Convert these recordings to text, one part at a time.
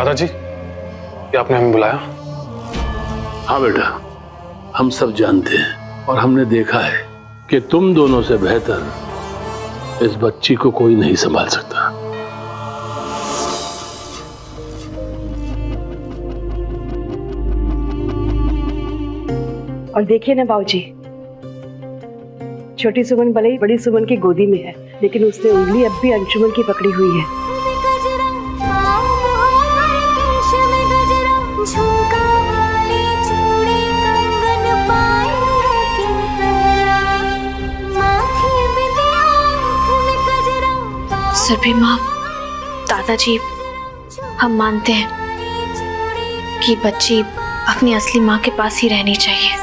दादाजी, ये आपने हमें बुलाया? हाँ बेटा, हम सब जानते हैं और हमने देखा है कि तुम दोनों से बेहतर इस बच्ची को कोई नहीं संभाल सकता। और देखिए ना बाबूजी, छोटी सुमन भले ही बड़ी सुमन की गोदी में है, लेकिन उसने उंगली अब भी अंशुमन की पकड़ी हुई है। सुरभि माँ, दादाजी, हम मानते हैं कि बच्ची अपनी असली माँ के पास ही रहनी चाहिए,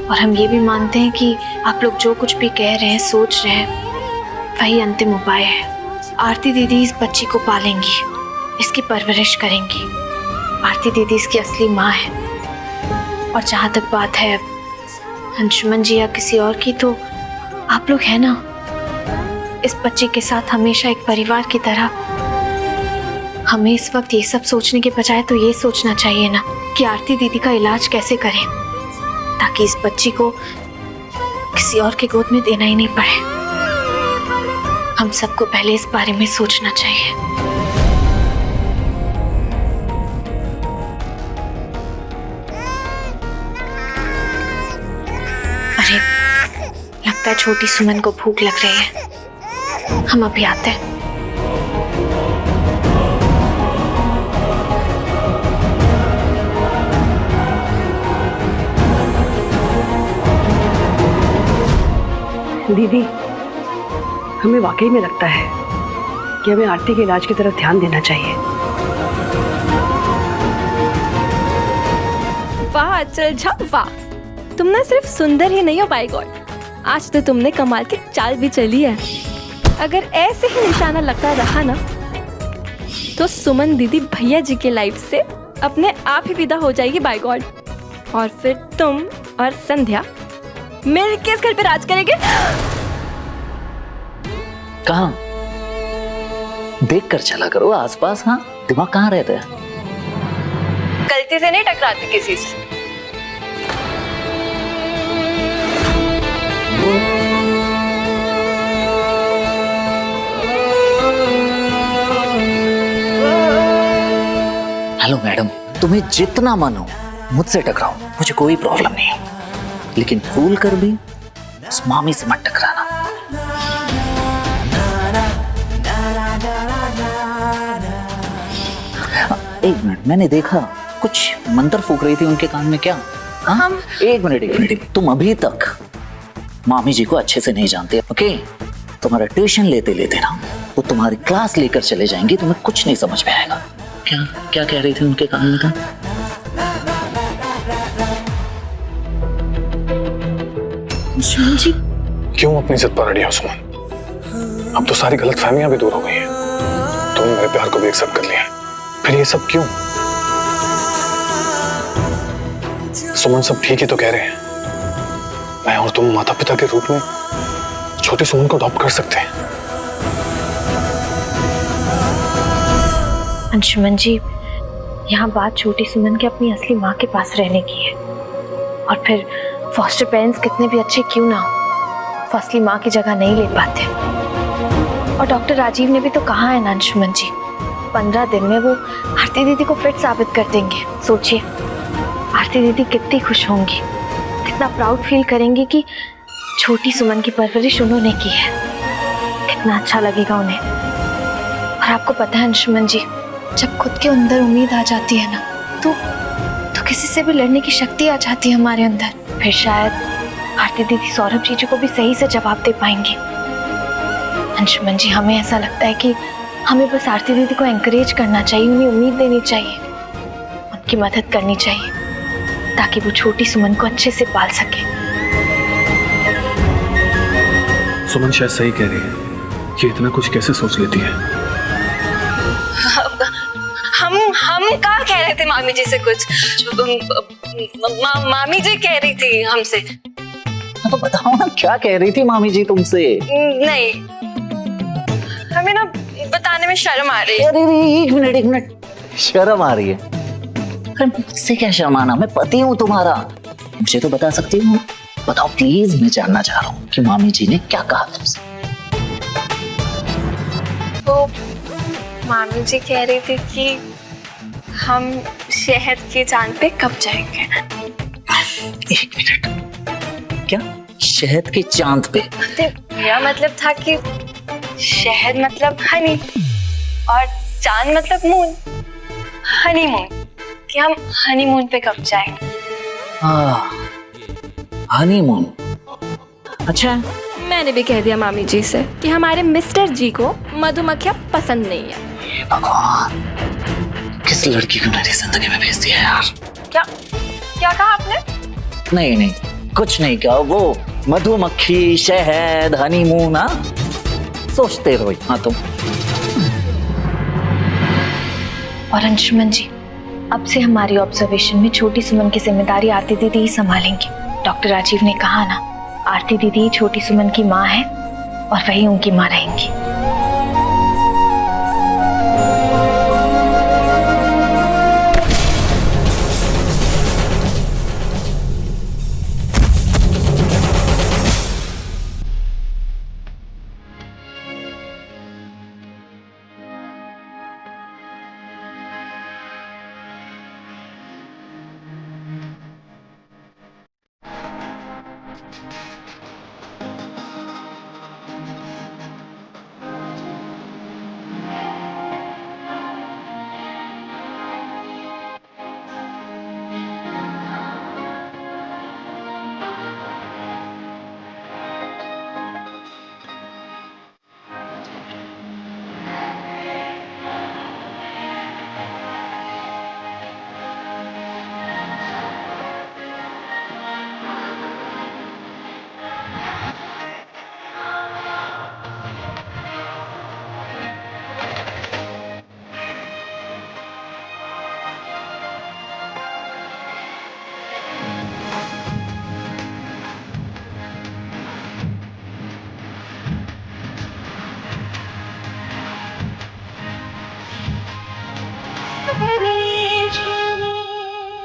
और हम ये भी मानते हैं कि आप लोग जो कुछ भी कह रहे हैं, सोच रहे हैं, वही अंतिम उपाय है। आरती दीदी इस बच्ची को पालेंगी, इसकी परवरिश करेंगी। आरती दीदी इसकी असली माँ है। और जहाँ तक बात है अंशुमन जी या किसी और की, तो आप लोग हैं ना इस बच्ची के साथ हमेशा एक परिवार की तरह। हमें इस वक्त ये सब सोचने के बजाय तो ये सोचना चाहिए ना कि आरती दीदी का इलाज कैसे करें, ताकि इस बच्ची को किसी और के गोद में देना ही नहीं पड़े। हम सबको पहले इस बारे में सोचना चाहिए। अरे, लगता है छोटी सुमन को भूख लग रही है। हम अभी आते हैं। दीदी, हमें वाकई में लगता है कि हमें आरती के इलाज की तरफ ध्यान देना चाहिए। वाह चल झा वाह, तुम ना सिर्फ सुंदर ही नहीं हो, बाय गॉड, आज तो तुमने कमाल की चाल भी चली है। अगर ऐसे ही निशाना लगता रहा ना, तो सुमन दीदी भैया जी के लाइफ से अपने आप ही विदा हो जाएगी, बाय गॉड। और फिर तुम और संध्या मिलके इस घर पे राज करेंगे। कहाँ देख कर चला करो आसपास। हाँ, दिमाग कहाँ रहता है? गलती से नहीं टकराती किसी से। हेलो मैडम, तुम्हें जितना मन हो मुझसे टकराओ, मुझे कोई प्रॉब्लम नहीं है, लेकिन भूल कर भी उस मामी से मत टकराना। एक मिनट, मैंने देखा कुछ मंत्र फूक रही थी उनके कान में, क्या? हाँ, एक मिनट, तुम अभी तक मामी जी को अच्छे से नहीं जानते, ओके? तुम्हारा ट्यूशन लेते लेते ना वो तुम्हारी क्लास लेकर चले जाएंगे, तुम्हें कुछ नहीं समझ में आएगा। क्या क्या कह रही थी उनके कान में? सुमन जी, क्यों अपनी जिद पर अड़ी हो सुमन? अब तो सारी गलतफहमियां भी दूर हो गई हैं। तुमने मेरे प्यार को भी एक्सेप्ट कर लिया है, फिर ये सब क्यों? सुमन सब ठीक ही तो कह रहे हैं। मैं और तुम माता पिता के रूप में छोटी सुमन को अडॉप्ट कर सकते हैं। अंशुमन जी, यहाँ बात छोटी सुमन के अपनी असली माँ के पास रहने की है। और फिर फॉस्टर पेरेंट्स कितने भी अच्छे क्यों ना हो, वो असली माँ की जगह नहीं ले पाते। और डॉक्टर राजीव ने भी तो कहा है ना अंशुमन जी, 15 दिन में वो आरती दीदी को फिट साबित कर देंगे। सोचिए, आरती दीदी कितनी खुश होंगी, कितना प्राउड फील करेंगी कि छोटी सुमन की परवरिश उन्होंने की है। कितना अच्छा लगेगा उन्हें। और आपको पता है अंशुमन जी, जब खुद के अंदर उम्मीद आ जाती है ना, तो किसी से भी लड़ने की शक्ति आ जाती है हमारे अंदर। फिर शायद आरती दीदी सौरभ जीजू को भी सही से जवाब दे पाएंगी। अंशुमन जी, हमें ऐसा लगता है कि हमें बस आरती दीदी को एनकरेज करना चाहिए, उन्हें उम्मीद देनी चाहिए, उनकी मदद करनी चाहिए, ताकि वो छोटी सुमन को अच्छे से पाल सके। सुमन शायद सही कह रही है कि इतना कुछ कैसे सोच लेती है। हम कहाँ कह रहे थे मामी जी से कुछ? मामी जी कह रही थी हमसे। तो बताओ ना, क्या कह रही थी मामी जी तुमसे? नहीं, हमें ना बताने में शर्म आ रही है। अरे एक मिनट, शर्म आ रही है? अरे मुझसे क्या शर्माना, मैं पति हूँ तुम्हारा, मुझे तो बता सकती हूँ। बताओ प्लीज, मैं जानना चाह रहा हूँ कि मामी जी ने क्या कहा तुमसे। तो मामी जी कह रही थी कि हम शहर के चांद पे कब जाएंगे। 1 मिनट, क्या शहद के चांद पे? मेरा मतलब था कि शहद मतलब हनी और चांद मतलब मून, हनीमून, कि हम हनीमून पे कब जाएंगे। हनीमून, अच्छा। मैंने भी कह दिया मामी जी से कि हमारे मिस्टर जी को मधुमक्खियाँ पसंद नहीं है। हे भगवान, किस लड़की को मेरी जिंदगी में भेज दिया यार। क्या क्या कहा आपने? नहीं नहीं, कुछ नहीं कहा। वो मधुमक्खी, शहद, हनीमून, हाँ सोचते रहो हाँ तुम। और अंशुमन जी, अब से हमारी ऑब्जर्वेशन में छोटी सुमन की जिम्मेदारी आरती दीदी ही संभालेंगी। डॉक्टर राजीव ने कहा ना, आरती दीदी छोटी सुमन की माँ है और वही उनकी माँ रहेंगी।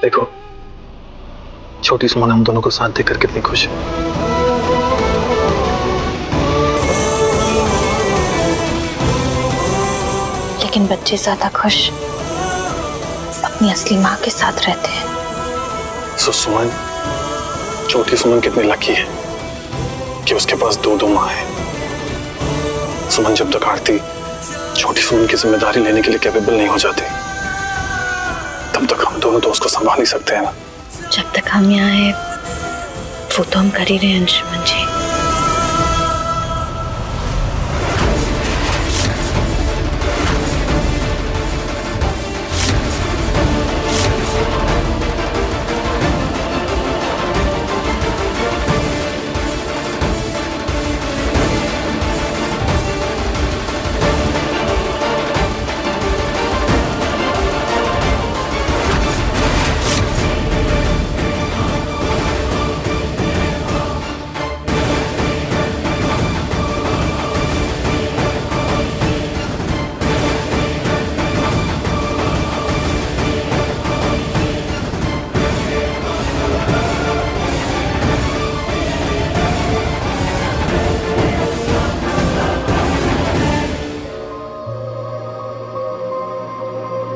देखो छोटी सुमन हम दोनों को साथ देकर कितनी खुश है। लेकिन बच्चे ज्यादा खुश अपनी असली माँ के साथ रहते हैं। सो सुमन, छोटी सुमन कितनी लकी है कि उसके पास 2 माँ है। सुमन, जब तक आरती छोटी सुमन की जिम्मेदारी लेने के लिए कैपेबल नहीं हो जाती, तब तक हम दोनों तो उसको संभाल ही सकते हैं ना। जब तक हम यहाँ हैं, वो तो हम कर ही रहे हैं अंशुमन जी।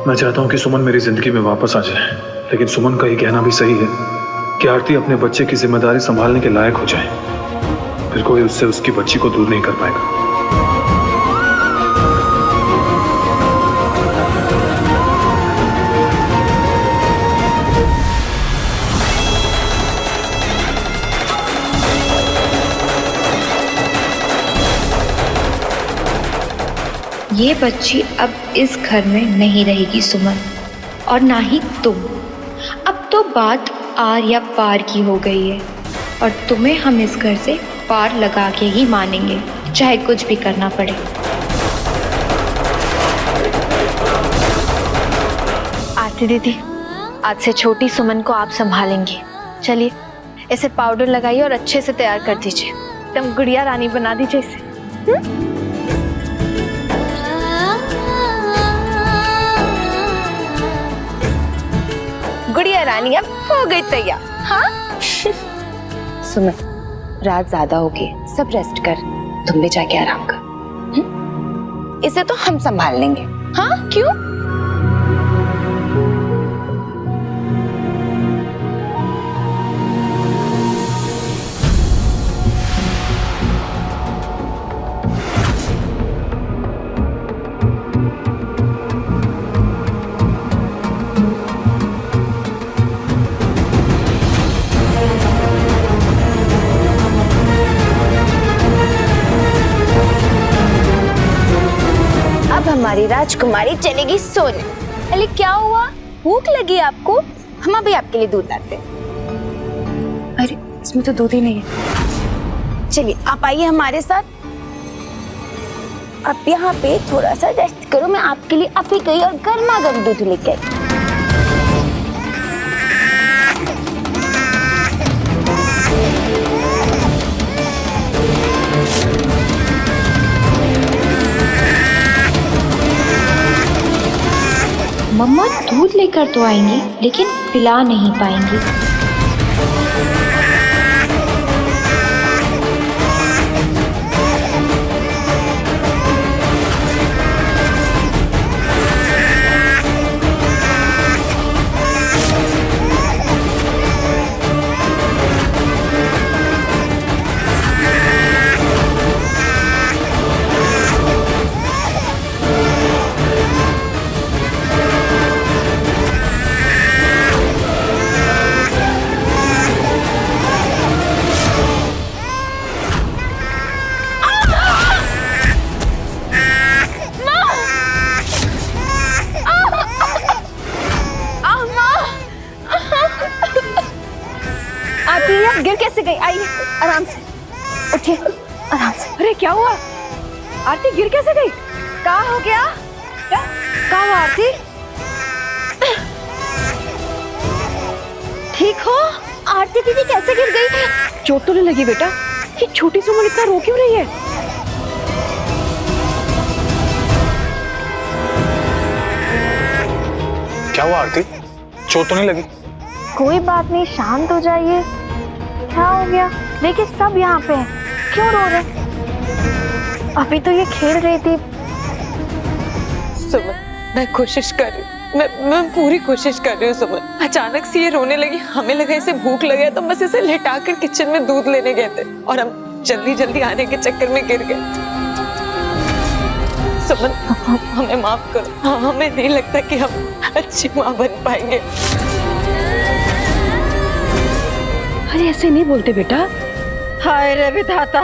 मैं चाहता हूं कि सुमन मेरी जिंदगी में वापस आ जाए, लेकिन सुमन का ये कहना भी सही है कि आरती अपने बच्चे की जिम्मेदारी संभालने के लायक हो जाए, फिर कोई उससे उसकी बच्ची को दूर नहीं कर पाएगा। ये बच्ची अब इस घर में नहीं रहेगी सुमन, और ना ही तुम। अब तो बात आर या पार की हो गई है, और तुम्हें हम इस घर से पार लगा के ही मानेंगे, चाहे कुछ भी करना पड़े। आरती दीदी, आज से छोटी सुमन को आप संभालेंगी। चलिए, इसे पाउडर लगाइए और अच्छे से तैयार कर दीजिए, एकदम गुड़िया रानी बना दीजिए इसे। कहानी अब हो गई तैयार। हाँ सुमन, रात ज्यादा हो गई, सब रेस्ट कर, तुम भी जाके आराम कर। इसे तो हम संभाल लेंगे। हाँ क्यों? हमारी राजकुमारी चलेगी सोने। अरे क्या हुआ, भूख लगी आपको? हम अभी आपके लिए दूध लाते हैं। अरे इसमें तो दूध ही नहीं है। चलिए आप आइए हमारे साथ। आप यहाँ पे थोड़ा सा रेस्ट करो, मैं आपके लिए अभी गई और गर्मा गर्म दूध लेके आई। मम्मा दूध लेकर तो आएंगी लेकिन पिला नहीं पाएंगी। गिर कैसे गई? आइए आराम से उठिए, आराम से। अरे क्या हुआ आरती, गिर कैसे गई? क्या हो गया? क्या हुआ आरती? ठीक हो? आरती दीदी कैसे गिर गई? चोट तो नहीं लगी बेटा? ये छोटी सुमन इतना रो क्यों रही है? क्या हुआ आरती, चोट तो नहीं लगी? कोई बात नहीं, शांत हो जाइए। क्या हो गया? देखिए सब यहाँ पे हैं, क्यों रो रहे? अभी तो ये खेल रही थी। सुमन, मैं कोशिश कर रही हूँ, मैं पूरी कोशिश कर रही हूँ सुमन। अचानक से ये रोने लगी, हमें लगा इसे भूख लगे तो बस इसे लिटाकर किचन में दूध लेने गए थे और हम जल्दी जल्दी आने के चक्कर में गिर गए। सुमन हमें माफ करो, हमें नहीं लगता कि हम अच्छी माँ बन पाएंगे। अरे ऐसे नहीं बोलते बेटा। हाय रे विधाता,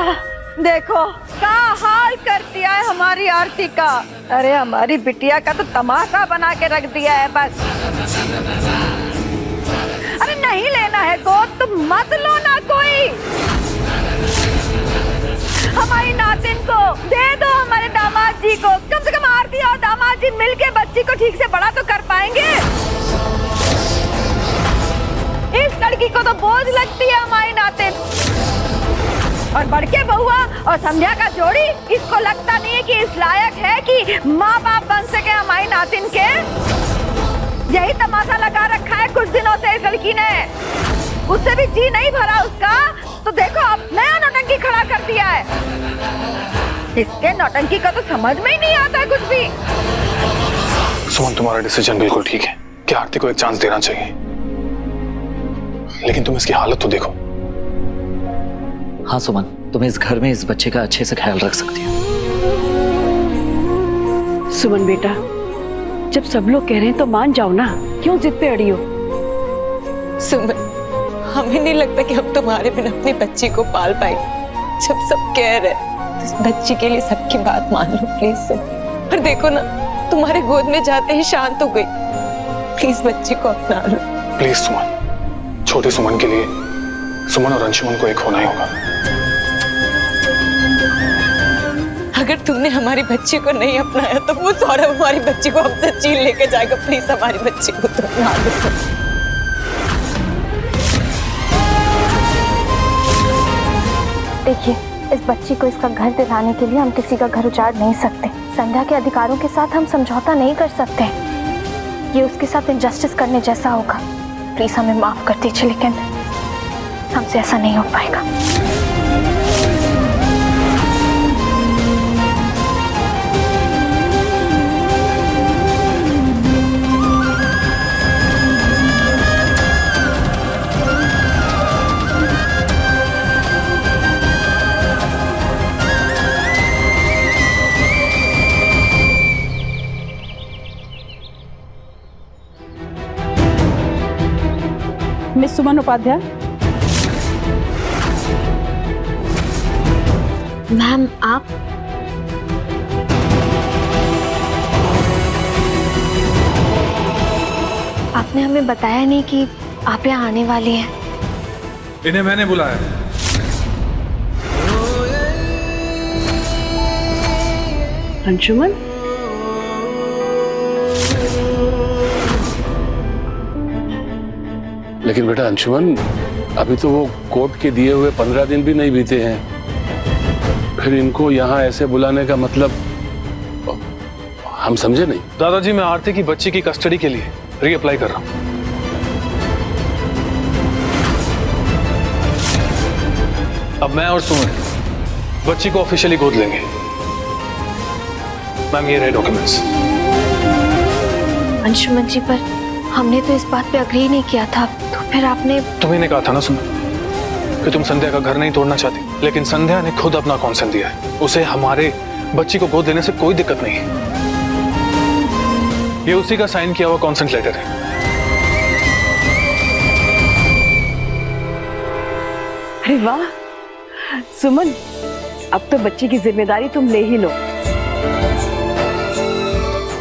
देखो क्या हाल कर दिया है हमारी आरती का। अरे हमारी बिटिया का तो तमाशा बना के रख दिया है बस। अरे नहीं लेना है गोद तो मत लो ना कोई। हमारी नातिन को दे दो हमारे दामाद जी को। कम से कम आरती और दामाद जी मिलके बच्ची को ठीक से बड़ा तो कर पाएंगे। इस लड़की को तो बोझ लगती है हमारी नातिन। और बड़के बहुआ और संध्या का जोड़ी इसको लगता नहीं है कि इस लायक है कि माँ बाप बन सके हमारी नातिन के। यही तमाशा लगा रखा है कुछ दिनों से इस लड़की ने। उससे भी जी नहीं भरा उसका, तो देखो अब नया नौटंकी खड़ा कर दिया है। इसके नौटंकी का तो समझ में ही नहीं आता है कुछ भी। सुमन तुम्हारा डिसीजन बिल्कुल ठीक है कि आरती को एक चांस देना चाहिए, लेकिन तुम इसकी हालत तो देखो। हाँ सुमन, तुम इस घर में इस बच्चे का अच्छे से ख्याल रख सकती हो। सुमन बेटा, जब सब लोग कह रहे हैं तो मान जाओ ना, क्यों जिद पे अड़ी हो? सुमन, हमें नहीं लगता कि हम तुम्हारे बिना अपनी बच्ची को पाल पाएंगे। जब सब कह रहे तो इस बच्ची के लिए सबकी बात मान लो प्लीज सुमन। और देखो ना, तुम्हारे गोद में जाते ही शांत हो गई। प्लीज बच्ची को अपना लो। प्लीज सुमन, छोटी सुमन के लिए सुमन और अंशुमन को एक होना ही होगा। अगर तुमने हमारी बच्ची को नहीं अपनाया तो वो सौरभ हमारी बच्ची को हमसे छीन लेके जाएगा। प्लीज हमारी बच्ची को तो अपना लो। देखिए, इस बच्ची को इसका घर दिलाने के लिए हम किसी का घर उजाड़ नहीं सकते। संध्या के अधिकारों के साथ हम समझौता नहीं कर सकते। ये उसके साथ इनजस्टिस करने जैसा होगा। प्लीज हमें माफ कर दीजिए, लेकिन हमसे ऐसा नहीं हो पाएगा। मिस सुमन उपाध्याय। मैम आप? आपने हमें बताया नहीं कि आप यहाँ आने वाली हैं। इन्हें मैंने बुलाया। अंशुमन, लेकिन बेटा अंशुमन, अभी तो वो कोर्ट के दिए हुए 15 दिन भी नहीं बीते हैं, फिर इनको यहाँ ऐसे बुलाने का मतलब हम समझे नहीं। दादाजी, मैं आरती की बच्ची की कस्टडी के लिए रीअप्लाई कर रहा हूँ। अब मैं और सुमन बच्ची को ऑफिशियली गोद लेंगे। मैम, ये रहे डॉक्यूमेंट्स। अंशुमन जी, पर हमने तो इस बात पे अग्री नहीं किया था, तो फिर आपने? तुम्ही ने कहा था ना सुमन कि तुम संध्या का घर नहीं तोड़ना चाहती, लेकिन संध्या ने खुद अपना कॉन्सेंट दिया है। उसे हमारे बच्ची को गोद लेने से कोई दिक्कत नहीं है। ये उसी का साइन किया हुआ कॉन्सेंट लेटर है। अरे वाह सुमन, अब तो बच्ची की जिम्मेदारी तुम ले ही लो।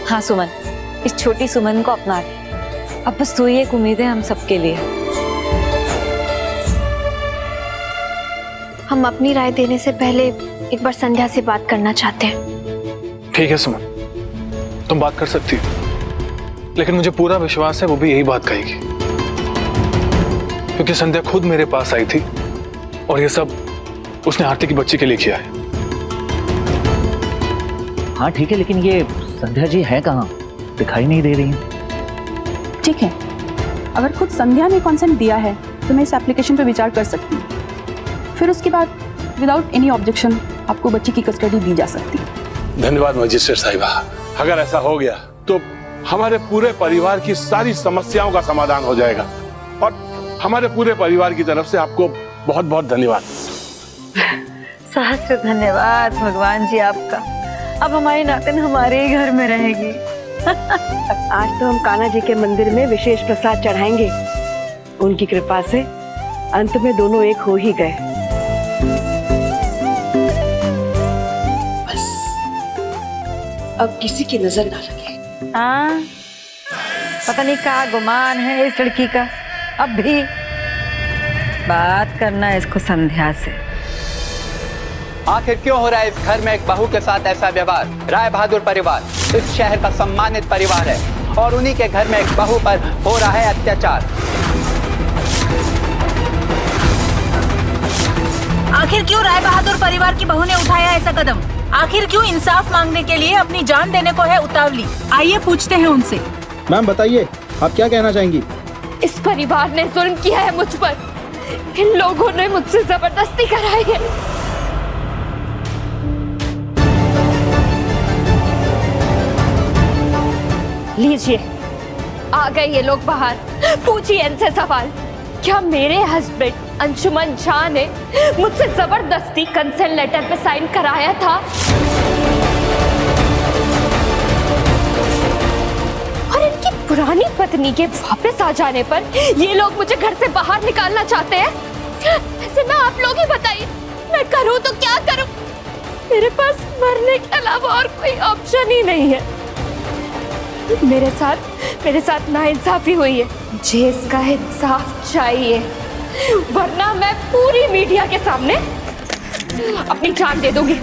हाँ सुमन, इस छोटी सुमन को अपना ले। अब बस तो ये एक उम्मीद है हम सबके लिए। हम अपनी राय देने से पहले एक बार संध्या से बात करना चाहते हैं। ठीक है सुमन, तुम बात कर सकती हो, लेकिन मुझे पूरा विश्वास है वो भी यही बात कहेगी, क्योंकि संध्या खुद मेरे पास आई थी और ये सब उसने आरती की बच्ची के लिए किया है। हाँ ठीक है, लेकिन ये संध्या जी है कहाँ? दिखाई नहीं दे रही है। ठीक है, अगर खुद संध्या ने कॉन्सेंट दिया है तो मैं इस एप्लीकेशन पर विचार कर सकती हूँ। फिर उसके बाद विदाउट एनी ऑब्जेक्शन आपको बच्ची की कस्टडी दी जा सकती है। धन्यवाद मजिस्ट्रेट साहिबा। अगर ऐसा हो गया तो हमारे पूरे परिवार की सारी समस्याओं का समाधान हो जाएगा, और हमारे पूरे परिवार की तरफ से आपको बहुत बहुत धन्यवाद। सहस्र धन्यवाद भगवान जी आपका। अब हमारी नातिन हमारे ही घर में रहेगी। आज तो हम कान्हा जी के मंदिर में विशेष प्रसाद चढ़ाएंगे। उनकी कृपा से अंत में दोनों एक हो ही गए। बस अब किसी की नजर ना लगे। हाँ, पता नहीं क्या गुमान है इस लड़की का। अब भी बात करना इसको संध्या से। आखिर क्यों हो रहा है इस घर में एक बहू के साथ ऐसा व्यवहार? राय बहादुर परिवार इस शहर का सम्मानित परिवार है, और उन्हीं के घर में एक बहू पर हो रहा है अत्याचार। आखिर क्यों राय बहादुर परिवार की बहू ने उठाया ऐसा कदम? आखिर क्यों इंसाफ मांगने के लिए अपनी जान देने को है उतावली? आइए पूछते हैं उनसे। मैम बताइए, आप क्या कहना चाहेंगी? इस परिवार ने जुल्म किया है मुझ पर। इन लोगों ने मुझसे जबरदस्ती कराई है। लीजिए, आ गए ये लोग बाहर। पूछिए इनसे सवाल। क्या मेरे हस्बैंड अंशुमन झा ने मुझसे जबरदस्ती कंसेंट लेटर पे साइन कराया था? और इनकी पुरानी पत्नी के वापस आ जाने पर ये लोग मुझे घर से बाहर निकालना चाहते हैं? ऐसे ना आप लोग ही बताइए, मैं करूं तो क्या करूं? मेरे पास मरने के अलावा और कोई ऑप्शन ही नहीं है। मेरे साथ नाइंसाफी हुई है, मुझे इसका इंसाफ चाहिए, वरना मैं पूरी मीडिया के सामने अपनी जान दे दूंगी।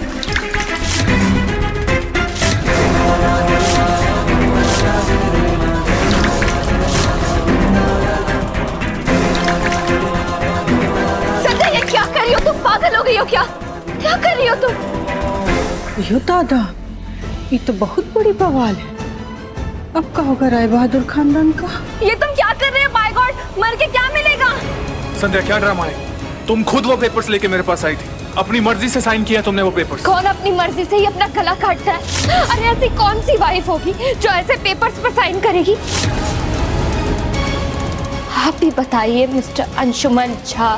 संध्या, ये क्या कर रही हो तुम? पागल हो गई हो क्या? क्या कर रही हो तुम? यो दादा, ये तो बहुत बड़ी बवाल है। अब क्या होगा राय बहादुर खानदान का? ये तुम क्या कर रहे हो बाय गॉड? मर के क्या मिलेगा? संध्या क्या ड्रामा है? तुम खुद वो पेपर्स लेके मेरे पास आई थी, अपनी मर्जी से साइन किया तुमने वो पेपर्स। कौन अपनी मर्जी से ही अपना गला काटता है? अरे ऐसी कौन सी वाइफ होगी जो ऐसे पेपर्स पर साइन करेगी? आप भी बताइए मिस्टर अंशुमन झा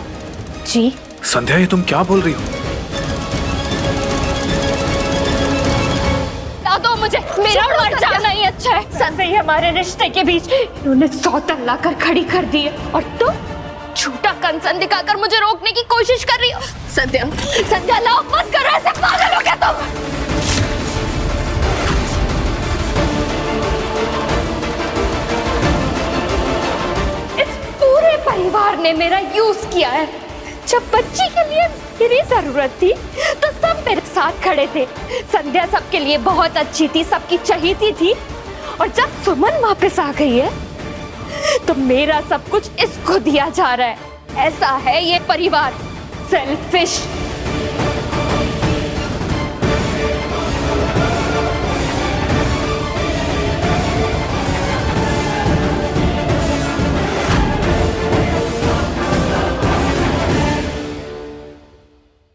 जी। संध्या ये तुम क्या बोल रही हो? दो मुझे, मेरा मर जाना ही अच्छा है। संध्या हमारे रिश्ते के बीच इन्होंने सौतन लाकर खड़ी कर दी है और तुम झूठा कंसर्न दिखाकर मुझे रोकने की कोशिश कर रही हो। संध्या, संध्या लाओ मत करो, ऐसे पागल हो क्या तुम? इस पूरे परिवार ने मेरा यूज किया है। जब बच्ची के लिए मेरी जरूरत थी तो सब मेरे साथ खड़े थे। संध्या सबके लिए बहुत अच्छी थी, सबकी चहेती थी। और जब सुमन वापस आ गई है तो मेरा सब कुछ इसको दिया जा रहा है। ऐसा है ये परिवार, सेल्फिश।